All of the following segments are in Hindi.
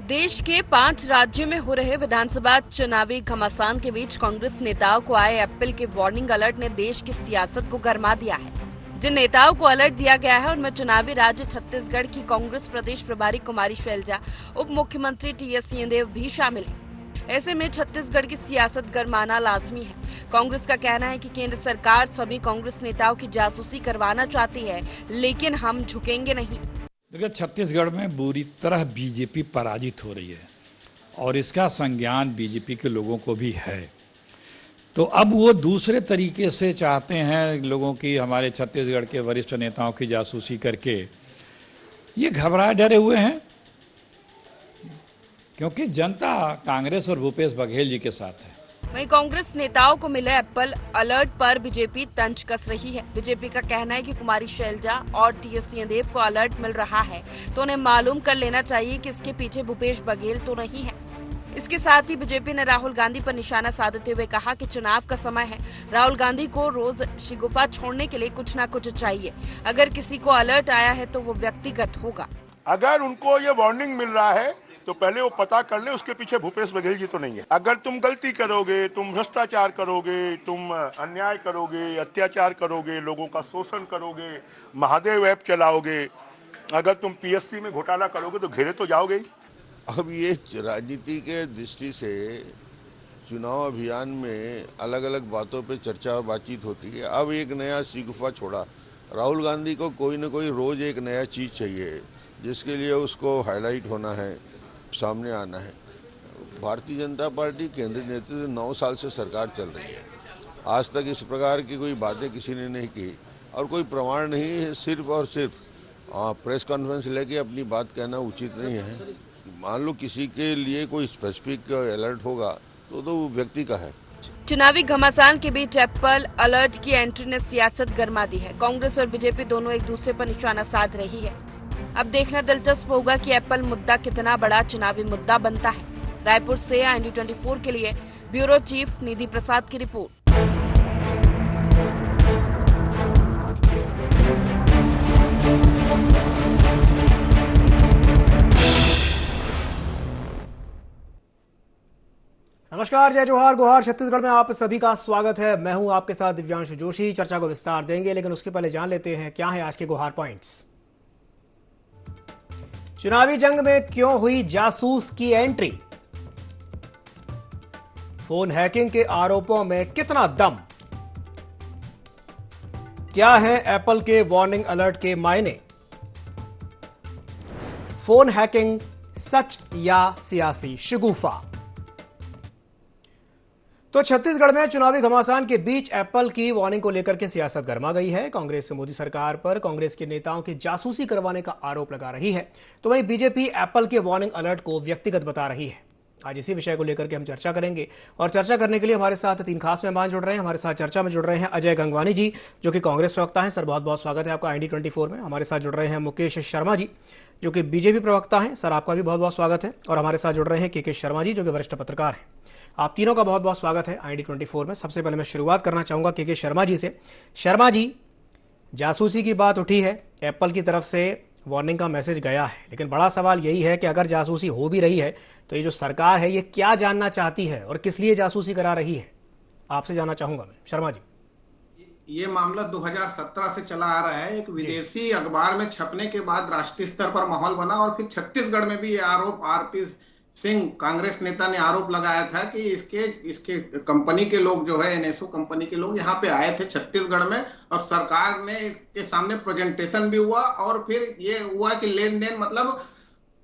देश के 5 राज्यों में हो रहे विधानसभा चुनावी घमासान के बीच कांग्रेस नेताओं को आए एप्पल के वार्निंग अलर्ट ने देश की सियासत को गरमा दिया है। जिन नेताओं को अलर्ट दिया गया है उनमें चुनावी राज्य छत्तीसगढ़ की कांग्रेस प्रदेश प्रभारी कुमारी शैलजा, उप मुख्यमंत्री टी.एस. सिंहदेव भी शामिल हैं। ऐसे में छत्तीसगढ़ की सियासत गरमाना लाजमी है। कांग्रेस का कहना है कि केंद्र सरकार सभी कांग्रेस नेताओं की जासूसी करवाना चाहती है, लेकिन हम झुकेंगे नहीं। देखिए, छत्तीसगढ़ में बुरी तरह बीजेपी पराजित हो रही है और इसका संज्ञान बीजेपी के लोगों को भी है। तो अब वो दूसरे तरीके से चाहते हैं लोगों की, हमारे छत्तीसगढ़ के वरिष्ठ नेताओं की जासूसी करके। ये घबराए डरे हुए हैं क्योंकि जनता कांग्रेस और भूपेश बघेल जी के साथ है। वहीं कांग्रेस नेताओं को मिले एप्पल अलर्ट पर बीजेपी तंज कस रही है। बीजेपी का कहना है कि कुमारी शैलजा और टी.एस. सिंहदेव को अलर्ट मिल रहा है तो उन्हें मालूम कर लेना चाहिए कि इसके पीछे भूपेश बघेल तो नहीं है। इसके साथ ही बीजेपी ने राहुल गांधी पर निशाना साधते हुए कहा कि चुनाव का समय है, राहुल गांधी को रोज शिगुफा छोड़ने के लिए कुछ न कुछ चाहिए। अगर किसी को अलर्ट आया है तो वो व्यक्तिगत होगा। अगर उनको ये वार्निंग मिल रहा है तो पहले वो पता कर ले उसके पीछे भूपेश बघेल जी तो नहीं है। अगर तुम गलती करोगे, तुम भ्रष्टाचार करोगे, तुम अन्याय करोगे, अत्याचार करोगे, लोगों का शोषण करोगे, महादेव ऐप चलाओगे, अगर तुम पीएससी में घोटाला करोगे तो घेरे तो जाओगे ही। अब ये राजनीति के दृष्टि से चुनाव अभियान में अलग अलग बातों पे चर्चा और बातचीत होती है। अब एक नया शिगुफा छोड़ा, राहुल गांधी को कोई न कोई रोज एक नया चीज चाहिए जिसके लिए उसको हाईलाइट होना है, सामने आना है। भारतीय जनता पार्टी केंद्रीय नेतृत्व 9 साल से सरकार चल रही है। आज तक इस प्रकार की कोई बातें किसी ने नहीं की और कोई प्रमाण नहीं है। सिर्फ और सिर्फ प्रेस कॉन्फ्रेंस लेके अपनी बात कहना उचित नहीं है। मान लो किसी के लिए कोई स्पेसिफिक अलर्ट होगा तो वो व्यक्ति का है। चुनावी घमासान के बीच एप्पल अलर्ट की एंट्री ने सियासत गरमा दी है। कांग्रेस और बीजेपी दोनों एक दूसरे पर निशाना साध रही है। अब देखना दिलचस्प होगा कि एप्पल मुद्दा कितना बड़ा चुनावी मुद्दा बनता है। रायपुर से IND24 के लिए ब्यूरो चीफ निधि प्रसाद की रिपोर्ट। नमस्कार, जय जोहार, गुहार। छत्तीसगढ़ में आप सभी का स्वागत है। मैं हूं आपके साथ दिव्यांशु जोशी। चर्चा को विस्तार देंगे, लेकिन उसके पहले जान लेते हैं क्या है आज के गुहार पॉइंट्स। चुनावी जंग में क्यों हुई जासूस की एंट्री? फोन हैकिंग के आरोपों में कितना दम? क्या है एप्पल के वार्निंग अलर्ट के मायने? फोन हैकिंग सच या सियासी शिगुफा? तो छत्तीसगढ़ में चुनावी घमासान के बीच एप्पल की वार्निंग को लेकर के सियासत गर्मा गई है। कांग्रेस मोदी सरकार पर कांग्रेस के नेताओं की जासूसी करवाने का आरोप लगा रही है, तो वहीं बीजेपी एप्पल के वार्निंग अलर्ट को व्यक्तिगत बता रही है। आज इसी विषय को लेकर के हम चर्चा करेंगे और चर्चा करने के लिए हमारे साथ 3 खास मेहमान जुड़ रहे हैं। हमारे साथ चर्चा में जुड़ रहे हैं अजय गंगवानी जी, जो कि कांग्रेस प्रवक्ता हैं। सर, बहुत बहुत स्वागत है आपका IND24 में। हमारे साथ जुड़ रहे हैं मुकेश शर्मा जी, जो कि बीजेपी प्रवक्ता हैं। सर, आपका भी बहुत बहुत स्वागत है। और हमारे साथ जुड़ रहे हैं के शर्मा जी, जो कि वरिष्ठ पत्रकार हैं। आप तीनों का बहुत बहुत स्वागत है IND24 में। सबसे पहले मैं शुरुआत करना चाहूंगा के शर्मा जी से। शर्मा जी, जासूसी की बात उठी है, एप्पल की तरफ से वार्निंग का मैसेज गया है, लेकिन बड़ा सवाल यही है कि अगर जासूसी हो भी रही है तो ये जो सरकार है ये क्या जानना चाहती है और किस लिए जासूसी करा रही है? आपसे जानना चाहूंगा मैं, शर्मा जी। ये मामला 2017 से चला आ रहा है। एक विदेशी अखबार में छपने के बाद राष्ट्रीय स्तर पर माहौल बना और फिर छत्तीसगढ़ में भी ये आरोप RP सिंह कांग्रेस नेता ने आरोप लगाया था कि इसके कंपनी के लोग जो है NSO कंपनी के लोग यहाँ पे आए थे छत्तीसगढ़ में और सरकार ने इसके सामने प्रेजेंटेशन भी हुआ और फिर ये हुआ कि लेन देन मतलब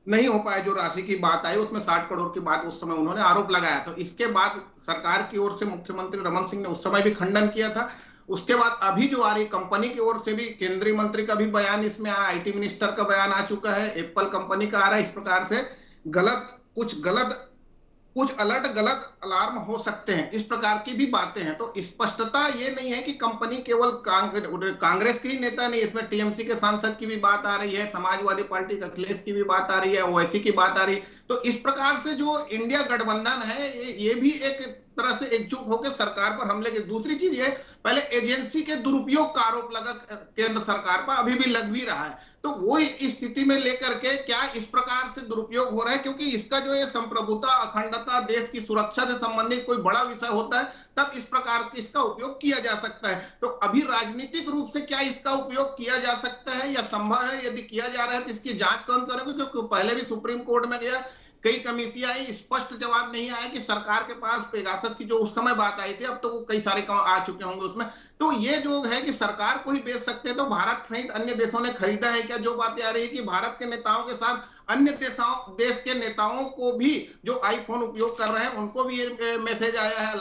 नहीं हो पाया। जो राशि की बात आई उसमें 60 करोड़ की बात उस समय उन्होंने आरोप लगाया। तो इसके बाद सरकार की ओर से मुख्यमंत्री रमन सिंह ने उस समय भी खंडन किया था। उसके बाद अभी जो आ रही कंपनी की ओर से भी केंद्रीय मंत्री का भी बयान इसमें आया, IT मिनिस्टर का बयान आ चुका है, एप्पल कंपनी का आ रहा है। इस प्रकार से कुछ अलर्ट गलत अलार्म हो सकते हैं, इस प्रकार की भी बातें हैं। तो स्पष्टता ये नहीं है कि कंपनी केवल कांग्रेस के ही नेता नहीं, इसमें TMC के सांसद की भी बात आ रही है, समाजवादी पार्टी का अखिलेश की भी बात आ रही है, OIC की बात आ रही है। तो इस प्रकार से जो इंडिया गठबंधन है ये भी एक तरह से एकजुट होकर सरकार पर हमले की। दूसरी चीज ये, पहले एजेंसी के दुरुपयोग का आरोप लगा केंद्र सरकार पर, अभी भी लग भी रहा है। तो वो स्थिति में लेकर के क्या इस प्रकार से दुरुपयोग हो रहा है, क्योंकि इसका जो ये संप्रभुता, अखंडता, देश की सुरक्षा से संबंधित कोई बड़ा विषय होता है तब इस प्रकार के इसका उपयोग किया जा सकता है। तो अभी राजनीतिक रूप से क्या इसका उपयोग किया जा सकता है या संभव है? यदि किया जा रहा है तो इसकी जांच कौन करेगा? क्योंकि पहले भी सुप्रीम कोर्ट में गया, कई कमेटियां आई, स्पष्ट जवाब नहीं आया कि सरकार के पास पेगासस की जो उस समय बात आई थी, अब तो वो कई सारे आ चुके होंगे उसमें। तो ये जो है कि सरकार को ही बेच सकते हैं, तो भारत सहित अन्य देशों ने खरीदा है क्या? जो बातें आ रही है कि भारत के नेताओं के साथ अन्य देश के नेताओं को भी जो आईफोन उपयोग कर रहे हैं उनको भी ये मैसेज आया है,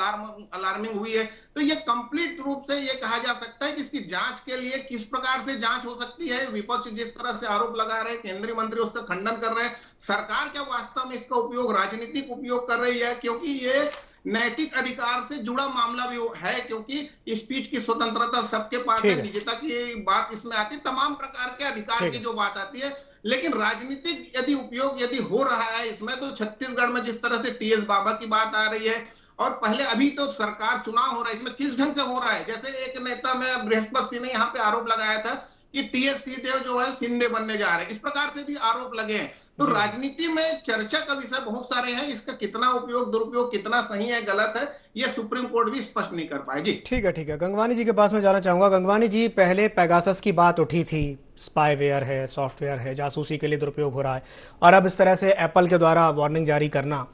अलार्मिंग हुई है। तो ये कंप्लीट रूप से ये कहा जा सकता है कि इसकी जांच के लिए किस प्रकार से जांच हो सकती है। विपक्ष जिस तरह से आरोप लगा रहे हैं, केंद्रीय मंत्री उसका खंडन कर रहे हैं, सरकार क्या वास्तव में इसका उपयोग राजनीतिक उपयोग कर रही है? क्योंकि ये नैतिक अधिकार से जुड़ा मामला भी है, क्योंकि स्पीच की स्वतंत्रता सबके पास है, निजता की बात इसमें आती है, तमाम प्रकार के अधिकार की जो बात आती है। लेकिन राजनीतिक यदि उपयोग यदि हो रहा है इसमें, तो छत्तीसगढ़ में जिस तरह से टीएस बाबा की बात आ रही है, और पहले अभी तो सरकार चुनाव हो रहा है, इसमें किस ढंग से हो रहा है? जैसे एक नेता में बृहस्पति सिंह ने यहाँ पे आरोप लगाया था कि टीएस सिंहदेव जो है शिंदे बनने जा रहे हैं, इस प्रकार से भी आरोप लगे हैं। तो राजनीति में चर्चा का विषय बहुत सारे हैं, इसका कितना उपयोग दुरुपयोग, कितना सही है गलत है, ये सुप्रीम कोर्ट भी स्पष्ट नहीं कर पाए। जी ठीक है। गंगवानी जी के पास में जाना चाहूंगा। गंगवानी जी, पहले पेगासस की बात उठी थी, स्पाईवेयर है, सॉफ्टवेयर है, जासूसी के लिए दुरुपयोग हो रहा है, और अब इस तरह से एप्पल के द्वारा वार्निंग जारी करना।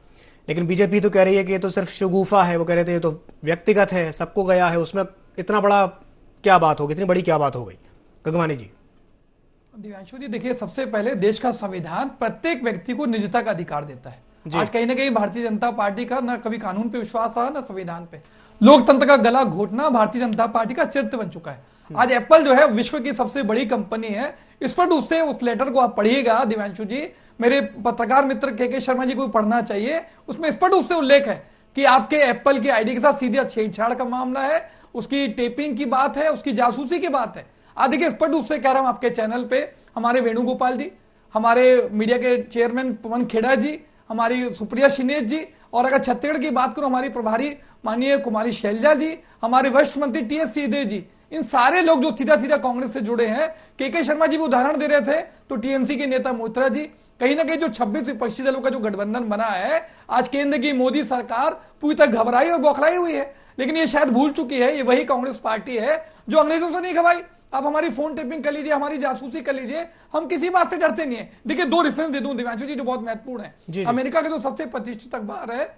लेकिन बीजेपी तो कह रही है कि ये तो सिर्फ शगुफा है, वो कह रहे थे ये तो व्यक्तिगत है, सबको गया है, उसमें इतना बड़ा क्या बात होगी, इतनी बड़ी क्या बात हो गई? गंगवानी जी। दिव्यांशु जी, देखिए, सबसे पहले देश का संविधान प्रत्येक व्यक्ति को निजता का अधिकार देता है। आज कहीं ना कहीं भारतीय जनता पार्टी का ना कभी कानून पे विश्वास रहा, ना संविधान पे। लोकतंत्र का गला घोटना भारतीय जनता पार्टी का चरित्र बन चुका है। आज एप्पल जो है विश्व की सबसे बड़ी कंपनी है, इस पर उससे उस लेटर को आप पढ़िएगा दिव्यांशु जी, मेरे पत्रकार मित्र के शर्मा जी को पढ़ना चाहिए, उसमें स्पष्ट रूप से उल्लेख है कि आपके एप्पल के आईडी के साथ सीधे छेड़छाड़ का मामला है, उसकी टेपिंग की बात है, उसकी जासूसी की बात है। आज देखिए, स्पष्ट रूप से कह रहा हूं आपके चैनल पे, हमारे वेणुगोपाल जी, हमारे मीडिया के चेयरमैन पवन खेड़ा जी, हमारी सुप्रिया शिनेज जी, और अगर छत्तीसगढ़ की बात करूं हमारी प्रभारी माननीय कुमारी शैलजा जी, हमारे वरिष्ठ मंत्री टीएस सिंहदेव जी, इन सारे लोग जो सीधा सीधा कांग्रेस से जुड़े हैं। के शर्मा जी भी उदाहरण दे रहे थे, तो टीएमसी के नेता मोत्रा जी, कहीं ना कहीं जो 26 विपक्षी दलों का जो गठबंधन बना है, आज केंद्र की मोदी सरकार पूरी तरह घबराई और बौखलाई हुई है। लेकिन ये शायद भूल चुकी है, ये वही कांग्रेस पार्टी है जो अंग्रेजों से नहीं घबराई। आप हमारी फोन टेपिंग कर लीजिए, हमारी जासूसी कर लीजिए, हम किसी बात से डरते नहीं है। देखिए, दो रेफरेंस दे दूं दिव्यांशु जी जो बहुत महत्वपूर्ण है। अमेरिका का जो सबसे प्रतिष्ठित अखबार है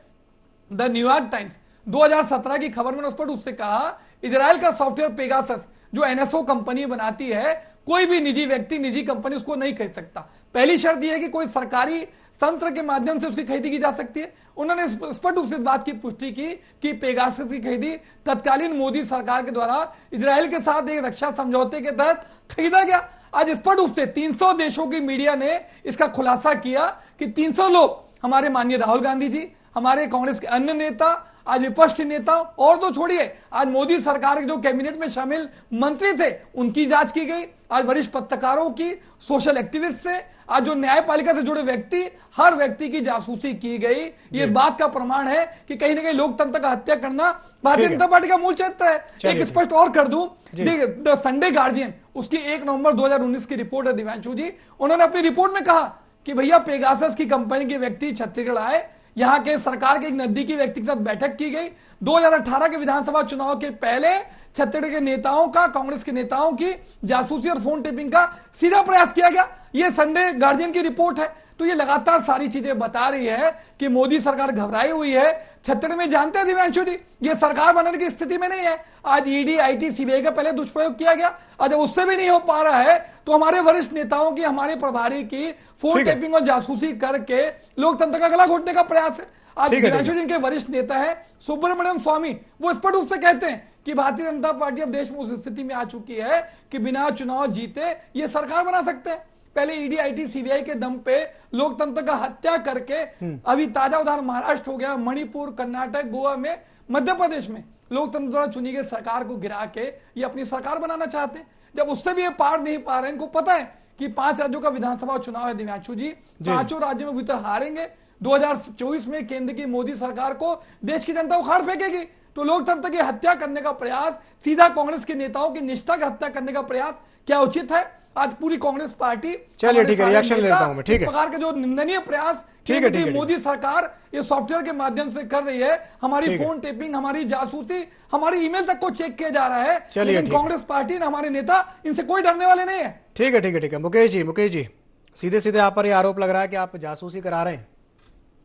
द न्यूयॉर्क टाइम्स, 2017 की खबर में उस पर उससे कहा, इजराइल का सॉफ्टवेयर पेगासस जो एनएसओ कंपनी बनाती है, कोई भी निजी व्यक्ति, निजी कंपनी उसको नहीं खरीद सकता। पहली शर्त यह है कि कोई सरकारी तंत्र के माध्यम से उसकी खरीदी की जा सकती है। उन्होंने स्पष्ट रूप से बात की पुष्टि की कि पेगासस की खरीदी तत्कालीन मोदी सरकार के द्वारा इजराइल के साथ एक रक्षा समझौते के तहत खरीदा गया। आज स्पष्ट रूप से 300 देशों की मीडिया ने इसका खुलासा किया कि 300 लोग, हमारे माननीय राहुल गांधी जी, हमारे कांग्रेस के अन्य नेता, आज विपक्ष के नेता, और तो छोड़िए, आज मोदी सरकार के जो कैबिनेट में शामिल मंत्री थे उनकी जांच की गई। आज वरिष्ठ पत्रकारों की, सोशल एक्टिविस्ट से, आज जो न्यायपालिका से जुड़े व्यक्ति, हर व्यक्ति की जासूसी की गई। ये बात का प्रमाण है कि कहीं ना कहीं लोकतंत्र का हत्या करना भारतीय जनता पार्टी का मूल चरित्र है। एक स्पष्ट और कर दूं, द संडे गार्जियन, उसकी 1 नवंबर 2019 की रिपोर्ट है दिव्यांशु जी, उन्होंने अपनी रिपोर्ट में कहा कि भैया पेगासस की कंपनी के व्यक्ति छत्तीसगढ़ आए, यहां के सरकार के एक नजदीकी व्यक्ति के साथ बैठक की गई। 2018 के विधानसभा चुनाव के पहले छत्तीसगढ़ के नेताओं का, कांग्रेस के नेताओं की जासूसी और फोन टेपिंग का सीधा प्रयास किया गया। यह संडे गार्जियन की रिपोर्ट है। तो ये लगातार सारी चीजें बता रही है कि मोदी सरकार घबराई हुई है। छत्तीसगढ़ में जानते हैं दिव्यांशु जी, ये सरकार बनने की स्थिति में नहीं है। आज ईडी, आईटी, सीबीआई का पहले दुष्प्रयोग किया गया, और जब उससे भी नहीं हो पा रहा है तो हमारे वरिष्ठ नेताओं की, हमारे प्रभारी की फोन टेपिंग और जासूसी करके लोकतंत्र का गला घोटने का प्रयास है। आज दिव्यांशु जी के वरिष्ठ नेता है सुब्रमण्यम स्वामी, वो स्पष्ट रूप से कहते हैं कि भारतीय जनता पार्टी अब देश में उस स्थिति में आ चुकी है कि बिना चुनाव जीते ये सरकार बना सकते हैं। पहले ईडी, आईटी, सीबीआई के दम पे लोकतंत्र का हत्या करके, अभी ताजा उदाहरण महाराष्ट्र हो गया, मणिपुर, कर्नाटक, गोवा में, मध्य प्रदेश में लोकतंत्र द्वारा चुनी गई सरकार को गिरा के ये अपनी सरकार बनाना चाहते हैं। जब उससे भी ये पार नहीं पा रहे हैं, इनको पता है कि 5 राज्यों का विधानसभा चुनाव है दिव्यांशु जी, 5 राज्यों में भीतर हारेंगे, 2024 में केंद्र की मोदी सरकार को देश की जनता उखाड़ फेंकेगी। तो लोकतंत्र की हत्या करने का प्रयास, सीधा कांग्रेस के नेताओं की निष्ठा की हत्या करने का प्रयास क्या उचित है? आज पूरी कांग्रेस पार्टी, चलिए ठीक है, रिएक्शन लेता हूं मैं। ठीक है, इस प्रकार के जो निंदनीय प्रयास ठीक है, केंद्र की मोदी सरकार इस सॉफ्टवेयर के माध्यम से कर रही है, हमारी फोन टेपिंग, हमारी जासूसी, हमारी ईमेल तक को चेक किया जा रहा है, लेकिन कांग्रेस पार्टी ने, हमारे नेता इनसे कोई डरने वाले नहीं है। ठीक है, ठीक है, ठीक है। मुकेश जी सीधे सीधे आप पर यह आरोप लग रहा है कि आप जासूसी करा रहे हैं,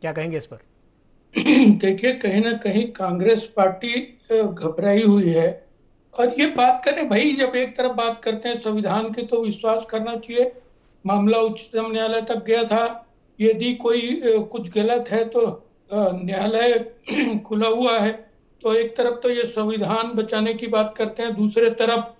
क्या कहेंगे इस पर? देखिए, कहीं ना कहीं कांग्रेस पार्टी घबराई हुई है। और ये बात करें भाई, जब एक तरफ बात करते हैं संविधान की तो विश्वास करना चाहिए। मामला उच्चतम न्यायालय तक गया था, यदि कोई कुछ गलत है तो न्यायालय खुला हुआ है। तो एक तरफ तो ये संविधान बचाने की बात करते हैं, दूसरे तरफ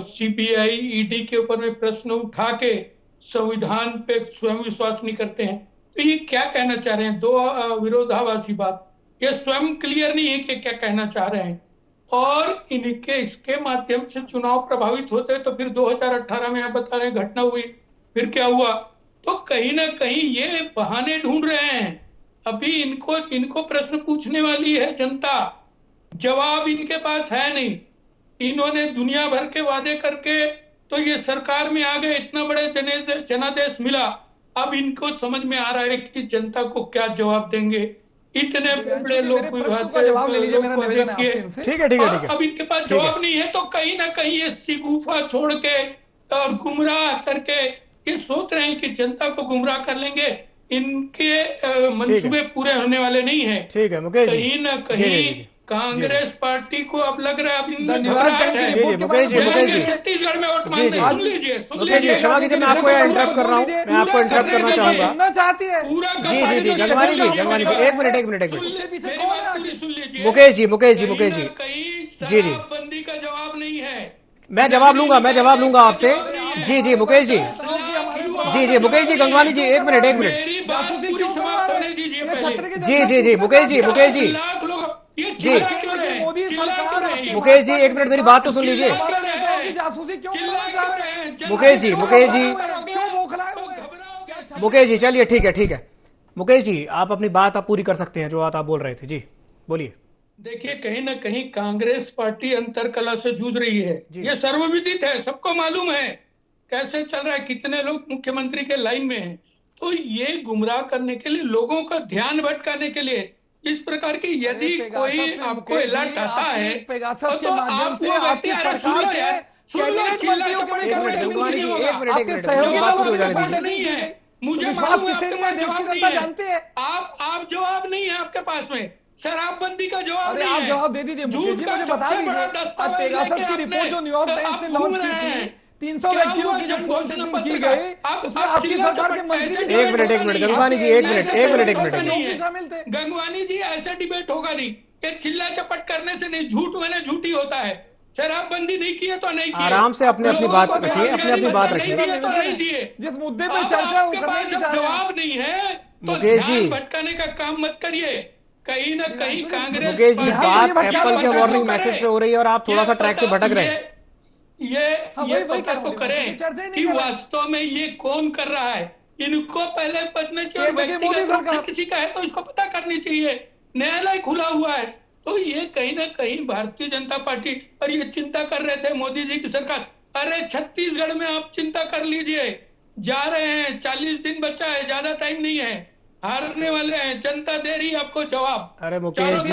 सीबीआई ईडी के ऊपर में प्रश्न उठा के संविधान पे स्वयं विश्वास नहीं करते हैं। तो ये क्या कहना चाह रहे हैं? दो विरोधाभासी बात, ये स्वयं क्लियर नहीं है कि क्या कहना चाह रहे हैं। और इसके माध्यम से चुनाव प्रभावित होते हैं। तो फिर 2018 में आप बता रहे हैं घटना हुई, फिर क्या हुआ? तो कहीं ना कहीं ये बहाने ढूंढ रहे हैं। अभी इनको प्रश्न पूछने वाली है जनता, जवाब इनके पास है नहीं। इन्होंने दुनिया भर के वादे करके तो ये सरकार में आ गए, इतना बड़े जनादेश मिला। अब इनको समझ में आ रहा है कि जनता को क्या जवाब देंगे। इतने बड़े लोग जवाब ले लीजिए, मेरा निवेदन है आपसे। ठीक है, ठीक है, ठीक है। अब इनके पास जवाब नहीं है, तो कहीं ना कहीं ये सिगुफा छोड़ के और गुमराह करके ये सोच रहे हैं कि जनता को गुमराह कर लेंगे। इनके मंसूबे पूरे होने वाले नहीं है। ठीक है मुकेश जी, कहीं ना कहीं कांग्रेस पार्टी को अब लग रहा है अब मुकेश जी छत्तीसगढ़ में वोट मांगने। सुन लीजिए क्षमा कीजिए, मैं आपको इंटरप्ट कर रहा हूँ, मैं आपको इंटरप्ट करना चाहूंगा। चाहती है पूरा जी गंगवानी जी एक मिनट सुन लीजिए मुकेश जी जी शराबबंदी का जवाब नहीं है। मैं जवाब लूंगा आपसे। जी मुकेश जी मुकेश जी गंगवानी जी एक मिनट जी मुकेश जी जी मोदी सरकार मुकेश जी एक मिनट मेरी बात तो सुन लीजिए। जासूसी क्यों करना चाह रहे हैं? मुकेश जी चलिए ठीक है मुकेश जी आप अपनी बात आप पूरी कर सकते हैं जो आप बोल रहे थे। जी बोलिए। देखिए, कहीं ना कहीं कांग्रेस पार्टी अंतरकला से जूझ रही है। ये सर्वविदित है, सबको मालूम है कैसे चल रहा है, कितने लोग मुख्यमंत्री के लाइन में हैं। तो ये गुमराह करने के लिए, लोगों का ध्यान भटकाने के लिए इस प्रकार की यदि कोई आपको अलर्ट आता है तो आप वो व्यक्ति नहीं है। मुझे जानते हैं आप जवाब नहीं है आपके पास में। शराबबंदी का जवाब नहीं आप है। जवाब दे दीजिए मुझे बता दीजिए। पेगासस की रिपोर्ट जो न्यूयॉर्क टाइम्स ने लॉन्च की थी, 300 व्यक्तियों की जो फोन टेपिंग की गई, उसमें आपकी सरकार के मंत्री एक मिनट गंगवानी जी एक मिनट गंगवानी जी ऐसा डिबेट होगा नहीं। ये चिल्ला चपट करने से नहीं, झूठ मैंने झूठी होता है। शराबबंदी नहीं की है तो नहीं की, आराम से अपनी बात रखिए, तो नहीं दिए। जिस मुद्दे पे चर्चा वो करने की जवाब नहीं है तो मुकेश जी भटकाने का काम मत करिए। कहीं ना कहीं कांग्रेस मुकेश जी बात एप्पल के वार्निंग मैसेज पे हो रही है और आप थोड़ा सा ट्रैक से भटक रहे हैं। ये पता तो करें कि वास्तव में ये कौन कर रहा है। इनको पहले पता चाहिए, व्यक्तिगत रूप से किसी का है तो इसको पता करनी चाहिए। न्यायालय खुला हुआ है। तो ये कहीं ना कहीं भारतीय जनता पार्टी और ये चिंता कर रहे थे मोदी जी की सरकार। अरे छत्तीसगढ़ में आप चिंता कर लीजिए, जा रहे हैं, 40 दिन बचा है, ज्यादा टाइम नहीं है, हारने वाले हैं, जनता दे रही है आपको जवाब। अरे मुकेश जी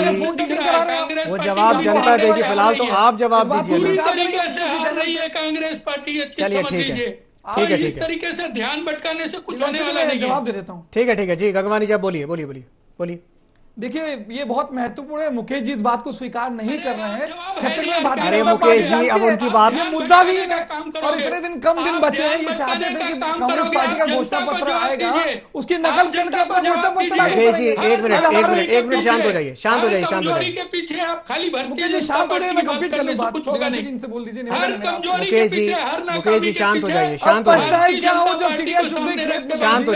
वो जवाब जनता देगी, फिलहाल तो आप जवाब दीजिए। पूरी तरीके से हार रही है कांग्रेस पार्टी, अच्छी समझ लीजिए। ठीक है इस तरीके से ध्यान भटकाने से कुछ होने वाला नहीं। जवाब दे देता हूँ। ठीक है जी गंगवानी जी आप बोलिए। देखिए, ये बहुत महत्वपूर्ण है। मुकेश जी इस बात को स्वीकार नहीं कर रहे हैं। छत्तीसगढ़ में भारतीय अरे जनता मुकेश पार्टी जी अब उनकी बात, ये मुद्दा भी है और इतने कम दिन बचे हैं। ये चाहते थे कि कांग्रेस पार्टी का घोषणा पत्र आएगा, उसकी नकल करके अपना घोषणा पत्र लागू मुकेश जी एक मिनट शांत हो जाइए के पीछे आप खाली मुकेश जी शांत हो जाइए, मैं कंप्लीट कर लूं बात। कुछ होगा नहीं, इनसे बोल दीजिए। मुकेश जी शांत हो जाइए, क्या हो जब चिड़िया चुग गई खेत में। शांत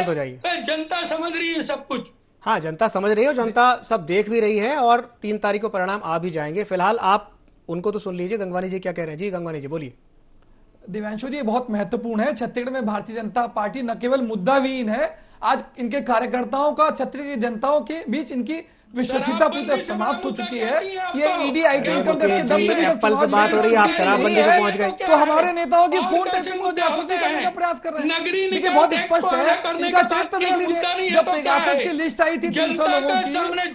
हो जाइए। जनता समझ रही है सब कुछ। हाँ जनता समझ रही है, जनता सब देख भी रही है और 3 तारीख को परिणाम आ भी जाएंगे। फिलहाल आप उनको तो सुन लीजिए। गंगवानी जी क्या कह रहे हैं? जी गंगवानी जी बोलिए। दिव्यांशु जी बहुत महत्वपूर्ण है। छत्तीसगढ़ में भारतीय जनता पार्टी न केवल मुद्दाविहीन है, आज इनके कार्यकर्ताओं का, छत्तीसगढ़ की जनताओं के बीच इनकी विश्वसनीयता पूरी तरह समाप्त हो चुकी है। ये ईडी आईटी इनकम टैक्स के दम पे भी एप्पल पे बात हो रही है, आप शराबबंदी पे पहुंच गए। तो हमारे नेताओं की फोन टेस्टिंग और जासूसी करने का प्रयास कर रहे हैं। देखिए बहुत स्पष्ट है, इनका चरित्र देख लीजिए। जब पेगासस की लिस्ट आई थी 300 लोगों की,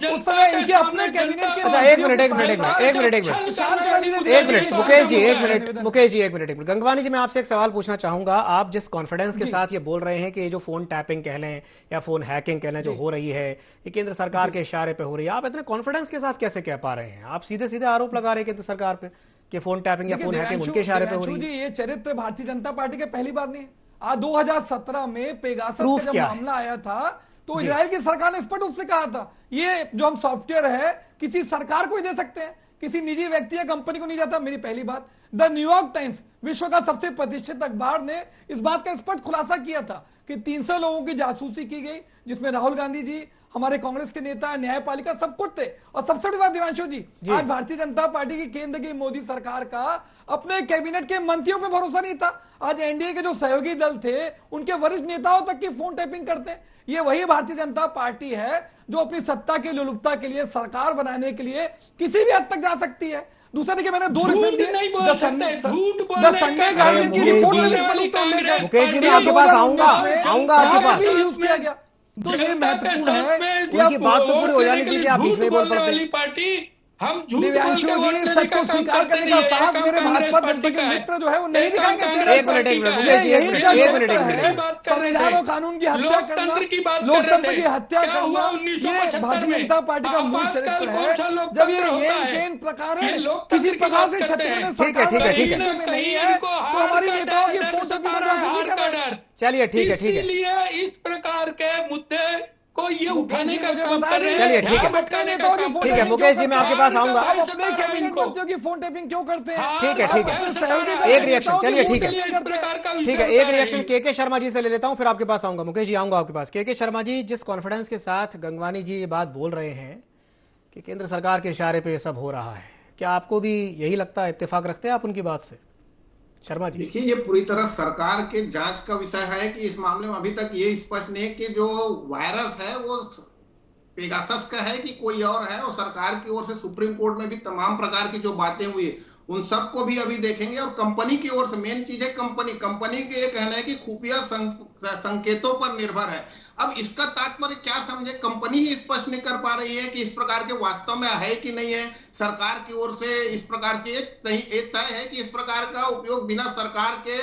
उस समय इनके अपने कैबिनेट के एक मिनट गंगवानी जी, मैं आपसे एक सवाल पूछना चाहूंगा। आप जिस कॉन्फिडेंस के साथ ये बोल रहे हैं कि ये जो फोन टैपिंग कह लें या फोन हैकिंग कह लें जो हो रही है, ये केंद्र सरकार के इशारे पे हो रही है, आप इतने कॉन्फिडेंस के साथ कैसे कह पा रहे हैं? आप सीधे सीधे आरोप लगा रहे हैं केंद्र सरकार पे कि फोन टैपिंग या फोन हैकिंग उनके इशारे पे हो रही है। ये चरित्र भारतीय जनता पार्टी के पहली बार नहीं है। आज 2017 में पेगासस का जब मामला आया था तो इजराइल की सरकार ने स्पष्ट रूप से कहा था ये जो हम सॉफ्टवेयर है किसी सरकार को ही दे सकते हैं, किसी निजी व्यक्ति या कंपनी को नहीं जाता। मेरी पहली बात, द न्यूयॉर्क टाइम्स विश्व का सबसे प्रतिष्ठित अखबार ने इस बात का स्पष्ट खुलासा किया था कि 300 लोगों की जासूसी की गई, जिसमें राहुल गांधी जी, हमारे कांग्रेस के नेता, न्यायपालिका सब कुछ थे। और सबसे बड़ी बात दिवांशु जी, आज भारतीय जनता पार्टी की केंद्र की मोदी सरकार का अपने कैबिनेट के मंत्रियों पे भरोसा नहीं था। आज एनडीए के जो सहयोगी दल थे उनके वरिष्ठ नेताओं तक की फोन टैपिंग करते हैं। ये वही भारतीय जनता पार्टी है जो अपनी सत्ता की लोलुपता के लिए, सरकार बनाने के लिए किसी भी हद तक जा सकती है। दूसरा देखिए, मैंने दो रिपोर्ट की रिपोर्ट मुकेश जी मैं आपके पास आऊंगा आपके पास यूज किया गया। तो ये महत्वपूर्ण है कि उनकी बात तो पूरी हो जाने दीजिए, आप बीच में बोल पड़ते हैं। पार्टी हम दिव्यांशु जी सच को स्वीकार करने का साहस मेरे भाजपा जनता के मित्र जो है वो नहीं दिखाएंगे चेहरे पर। संविधान और कानून की हत्या करना, लोकतंत्र की हत्या करना, ये भारतीय जनता पार्टी का मूल चरित्र है। जब ये प्रकार किसी प्रकार से छत्तीसगढ़ में सरकार में नहीं है तो हमारी नेताओं की फोटो भी चलिए ठीक है इसीलिए इस प्रकार के मुद्दे को ये उठाने का काम कर रहे हैं। चलिए ठीक है मुकेश जी मैं आपके पास आऊंगा। अपने कैबिनेट मंत्रियों की फोन टैपिंग क्यों करते हैं? ठीक है एक रिएक्शन, चलिए ठीक है एक रिएक्शन के शर्मा जी से ले लेता हूं, फिर आपके पास आऊंगा। मुकेश जी आऊंगा आपके पास। के शर्मा जी, जिस कॉन्फिडेंस के साथ गंगवानी जी ये बात बोल रहे हैं कि केंद्र सरकार के इशारे पे ये सब हो रहा है, क्या आपको भी यही लगता है, इत्तेफाक रखते हैं आप उनकी बात से? शर्मा जी देखिए, ये पूरी तरह सरकार के जांच का विषय है कि इस मामले में अभी तक ये स्पष्ट नहीं है कि जो वायरस है वो पेगासस का है कि कोई और है। और सरकार की ओर से सुप्रीम कोर्ट में भी तमाम प्रकार की जो बातें हुई उन सबको भी अभी देखेंगे। और कंपनी की ओर से मेन चीज है कंपनी के ये कहना है कि खुफिया संकेतों पर निर्भर है। अब इसका तात्पर्य क्या समझे, कंपनी ही स्पष्ट नहीं कर पा रही है कि इस प्रकार के वास्तव में है कि नहीं है। सरकार की ओर से इस प्रकार की एक तय है कि इस प्रकार का उपयोग बिना सरकार के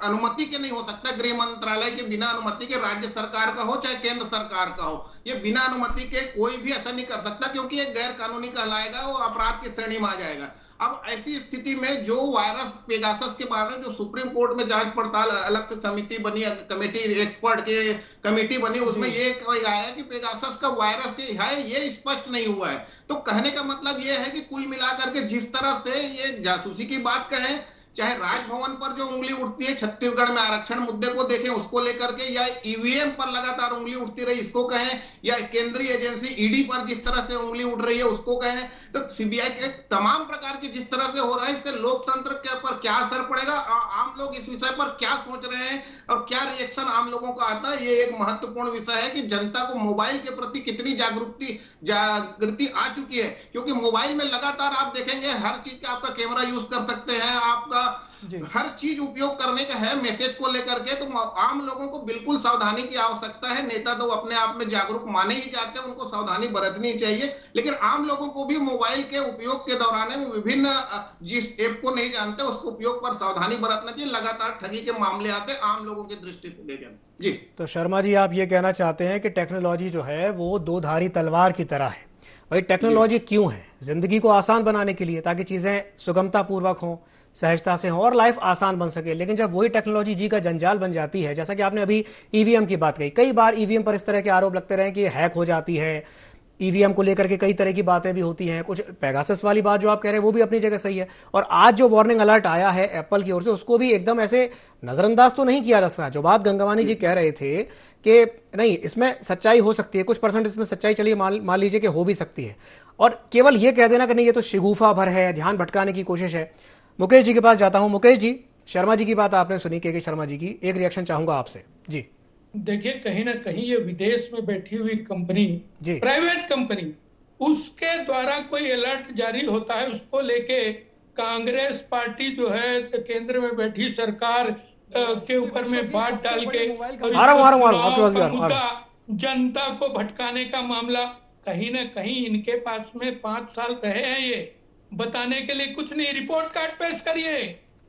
अनुमति के नहीं हो सकता। गृह मंत्रालय के बिना अनुमति के, राज्य सरकार का हो चाहे केंद्र सरकार का हो, ये बिना अनुमति के कोई भी ऐसा नहीं कर सकता, क्योंकि ये गैर कानूनी कहलाएगा, वो अपराध की श्रेणी में आ जाएगा। अब ऐसी स्थिति में जो वायरस पेगासस के बारे में जो सुप्रीम कोर्ट में जांच पड़ताल अलग से समिति बनी, कमेटी, एक्सपर्ट के कमेटी बनी, उसमें ये कहा है कि पेगासस का वायरस है ये स्पष्ट नहीं हुआ है। तो कहने का मतलब ये है कि कुल मिलाकर के जिस तरह से ये जासूसी की बात कहें, चाहे राजभवन पर जो उंगली उठती है, छत्तीसगढ़ में आरक्षण मुद्दे को देखें उसको लेकर के, या ईवीएम पर लगातार उंगली उठती रही इसको कहें, या केंद्रीय एजेंसी ईडी पर जिस तरह से उंगली उठ रही है उसको कहें, तो सीबीआई के तमाम प्रकार की जिस तरह से हो रहा है, इससे लोकतंत्र के पर क्या असर पड़ेगा, आम लोग इस विषय पर क्या सोच रहे हैं और क्या रिएक्शन आम लोगों का आता है, ये एक महत्वपूर्ण विषय है कि जनता को मोबाइल के प्रति कितनी जागृति आ चुकी है। क्योंकि मोबाइल में लगातार आप देखेंगे हर चीज का आपका कैमरा यूज कर सकते हैं, आपका हर चीज उपयोग करने का है मैसेज को लेकर के। तो आम लोगों को बिल्कुल सावधानी की आवश्यकता है। नेता तो अपने आप में जागरूक माने ही जाते हैं, उनको सावधानी बरतनी चाहिए, लेकिन आम लोगों को भी मोबाइल के उपयोग के दौरान में विभिन्न जिस ऐप को नहीं जानते उसको उपयोग पर सावधानी बरतना चाहिए। लगातार ठगी के मामले आते हैं आम लोगों की दृष्टि से देखें जी। तो शर्मा जी, आप ये कहना चाहते हैं कि टेक्नोलॉजी जो है वो दो धारी तलवार की तरह है। भाई टेक्नोलॉजी क्यों है? जिंदगी को आसान बनाने के लिए, ताकि चीजें सुगमता पूर्वक हों, सहजता से हो और लाइफ आसान बन सके। लेकिन जब वही टेक्नोलॉजी जी का जंजाल बन जाती है, जैसा कि आपने अभी ईवीएम की बात कही, कई बार ईवीएम पर इस तरह के आरोप लगते रहे कि हैक हो जाती है, ईवीएम को लेकर के कई तरह की बातें भी होती हैं। कुछ पेगासस वाली बात जो आप कह रहे हैं वो भी अपनी जगह सही है, और आज जो वार्निंग अलर्ट आया है एप्पल की ओर से उसको भी एकदम ऐसे नजरअंदाज तो नहीं किया जा सकता। जो बात गंगवानी जी कह रहे थे कि नहीं इसमें सच्चाई हो सकती है, कुछ परसेंट इसमें सच्चाई, चलिए मान लीजिए कि हो भी सकती है, और केवल ये कह देना कि नहीं ये तो शिगुफा भर है, ध्यान भटकाने की कोशिश है। मुकेश जी के पास जाता हूं। मुकेश जी, शर्मा जी की बात आपने सुनी, के शर्मा जी की, एक रिएक्शन चाहूंगा आपसे जी। देखिए कहीं ना कहीं ये विदेश में बैठी हुई कंपनी, जी। प्राइवेट कंपनी, उसके द्वारा कोई अलर्ट जारी होता है, उसको लेके कांग्रेस पार्टी जो है केंद्र में बैठी सरकार के ऊपर में बात डाल के और आपके मुद्दा जनता को भटकाने का मामला, कहीं ना कहीं इनके पास में 5 साल रहे हैं ये बताने के लिए कुछ नहीं। रिपोर्ट कार्ड पेश करिए,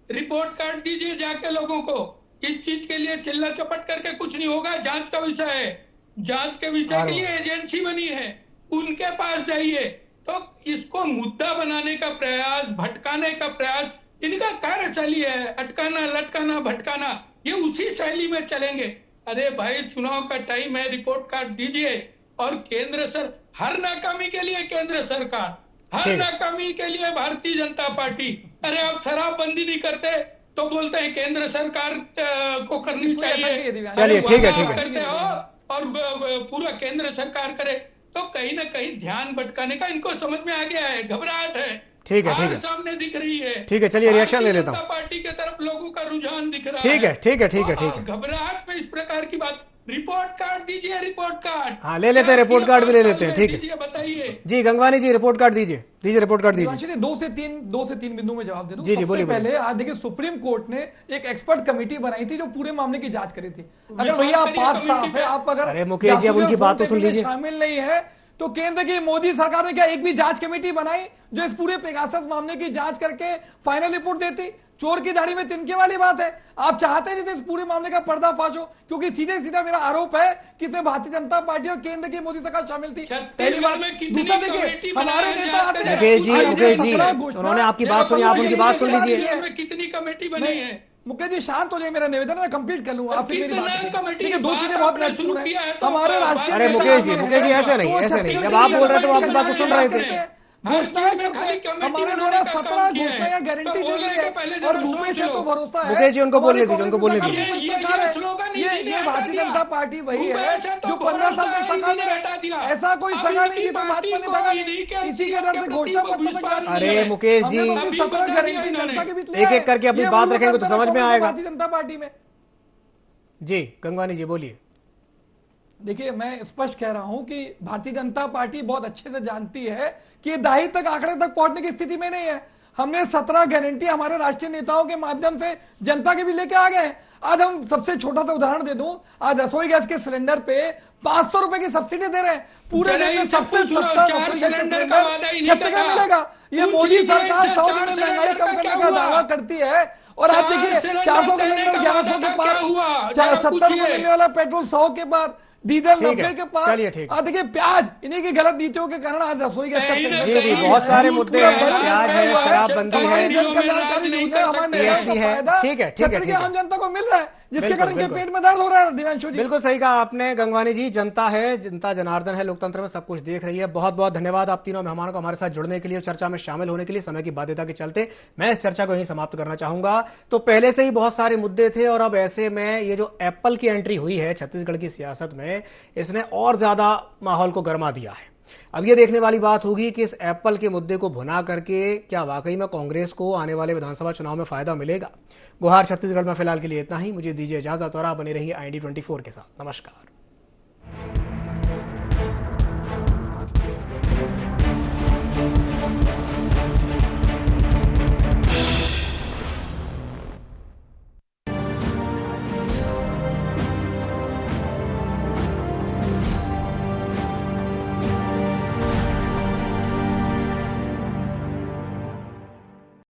रिपोर्ट कार्ड दीजिए जाके लोगों को। इस चीज के लिए चिल्ला चपट करके कुछ नहीं होगा। जांच का विषय है, जांच के विषय के लिए एजेंसी बनी है, उनके पास जाइए। तो इसको मुद्दा बनाने का प्रयास, भटकाने का प्रयास इनका कार्यशैली है, अटकाना, लटकाना, भटकाना, ये उसी शैली में चलेंगे। अरे भाई चुनाव का टाइम है, रिपोर्ट कार्ड दीजिए। और केंद्र सर हर नाकामी के लिए केंद्र सरकार, हर नाकामी के लिए भारतीय जनता पार्टी। अरे आप शराबबंदी नहीं करते तो बोलते हैं केंद्र सरकार को करनी चाहिए। चलिए ठीक है करते हो और पूरा केंद्र सरकार करे, तो कहीं ना कहीं ध्यान भटकाने का इनको समझ में आ गया है, घबराहट है। ठीक है सामने दिख रही है। ठीक है, चलिए रिएक्शन ले लेता हूँ। पार्टी के तरफ लोगों का रुझान दिख रहा है। ठीक है। घबराहट में इस प्रकार की बात, रिपोर्ट कार्ड दीजिए, रिपोर्ट कार्ड। हाँ ले लेते हैं, रिपोर्ट कार्ड भी ले लेते हैं। ठीक है, बताइए जी गंगवानी जी, रिपोर्ट कार्ड दीजिए, रिपोर्ट कार्ड दीजिए। 2 से 3 बिंदु में जवाब दे दूं। जी बोलिए। पहले आज देखिए सुप्रीम कोर्ट ने एक एक्सपर्ट कमेटी बनाई थी जो पूरे मामले की जांच करी थी। अगर भैया पाक साफ है, आप अगर अरे मुकेश जी अब उनकी बात तो सुन लीजिए, शामिल नहीं है तो केंद्र की मोदी सरकार ने क्या एक भी जांच कमेटी बनाई जो इस पूरे पेगासस मामले की जांच करके फाइनल रिपोर्ट देती? चोर की दाढ़ी में तिनके वाली बात है। आप चाहते नहीं थे इस पूरे मामले का पर्दाफाश हो, क्योंकि सीधा मेरा आरोप है कि इसमें भारतीय जनता पार्टी और केंद्र की मोदी सरकार शामिल थी। पहली बात। दूसरा देखिए हमारे नेता आते हैं। मुकेश जी उन्होंने आपकी बात सुनी, आप उनकी बात सुन लीजिए। कितनी कमेटी बनी है? मुकेश जी शांत हो जाइए, मेरा निवेदन है, कंप्लीट कर लूंगा, आप फिर मेरी बात देखिए। 2 चीजें बहुत महत्वपूर्ण है हमारे राष्ट्रीय। अरे मुकेश जी ऐसे नहीं, जब आप बोल रहे थे तो आपकी बात को सुन रहे थे। घोषणाएं करते हैं हमारे द्वारा 17 घोषणाएं गारंटी दी गई है और भूपेश है तो भरोसा है। मुकेश जी उनको बोलने दीजिए, ये भारतीय जनता पार्टी वही है जो 15 साल तक सत्ता में रही। ऐसा कोई सगा नहीं जिसे भाजपा ने दगा नहीं, किसी के डर से घोषणा पत्र में जारी। अरे मुकेश जी 17 गारंटी जनता के बीच एक करके अपनी बात रखेंगे तो समझ में आएगा। भारतीय जनता पार्टी में जी गंगवानी जी बोलिए। देखिए मैं स्पष्ट कह रहा हूं कि भारतीय जनता पार्टी बहुत अच्छे से जानती है कि दाही तक आंकड़े तक पहुंचने की स्थिति में नहीं है। हमने 17 गारंटी हमारे राष्ट्रीय नेताओं के माध्यम से जनता के भी लेके आ गए। आज हम सबसे छोटा सा उदाहरण दे दूं, आज रसोई गैस के सिलेंडर पे 500 रुपए की सब्सिडी दे रहे हैं। पूरे देश में सबसे सस्ता रसोई गैस सिलेंडर छत्तीसगढ़ मिलेगा। ये मोदी सरकार 100 दिन में महंगाई कम करने का दावा करती है और आप देखिए 400 का सिलेंडर 1100 के पास, 70 रुपए मिलने वाला पेट्रोल 100 के बाद, डीजल 90 के पास। देखिए प्याज इन्हीं की गलत नीतियों के कारण आज रसोई गैस का जी बहुत सारे मुद्दे हैं, प्याज है, शराबबंदी है, जन कल्याणकारी ठीक है आम जनता को मिल रहा है जिसके कारण के पेट में दर्द हो रहा है। दिव्यांशु जी बिल्कुल सही कहा आपने गंगवानी जी। जनता है, जनता जनार्दन है, लोकतंत्र में सब कुछ देख रही है। बहुत बहुत धन्यवाद आप तीनों मेहमानों को हमारे साथ जुड़ने के लिए और चर्चा में शामिल होने के लिए। समय की बाध्यता के चलते मैं इस चर्चा को यहीं समाप्त करना चाहूंगा। तो पहले से ही बहुत सारे मुद्दे थे और अब ऐसे में ये जो एप्पल की एंट्री हुई है छत्तीसगढ़ की सियासत में, इसने और ज्यादा माहौल को गर्मा दिया है। अब ये देखने वाली बात होगी कि इस एप्पल के मुद्दे को भुना करके क्या वाकई में कांग्रेस को आने वाले विधानसभा चुनाव में फायदा मिलेगा। गुहार छत्तीसगढ़ में फिलहाल के लिए इतना ही। मुझे दीजिए इजाजत और आप बने रहिए IND24 के साथ। नमस्कार।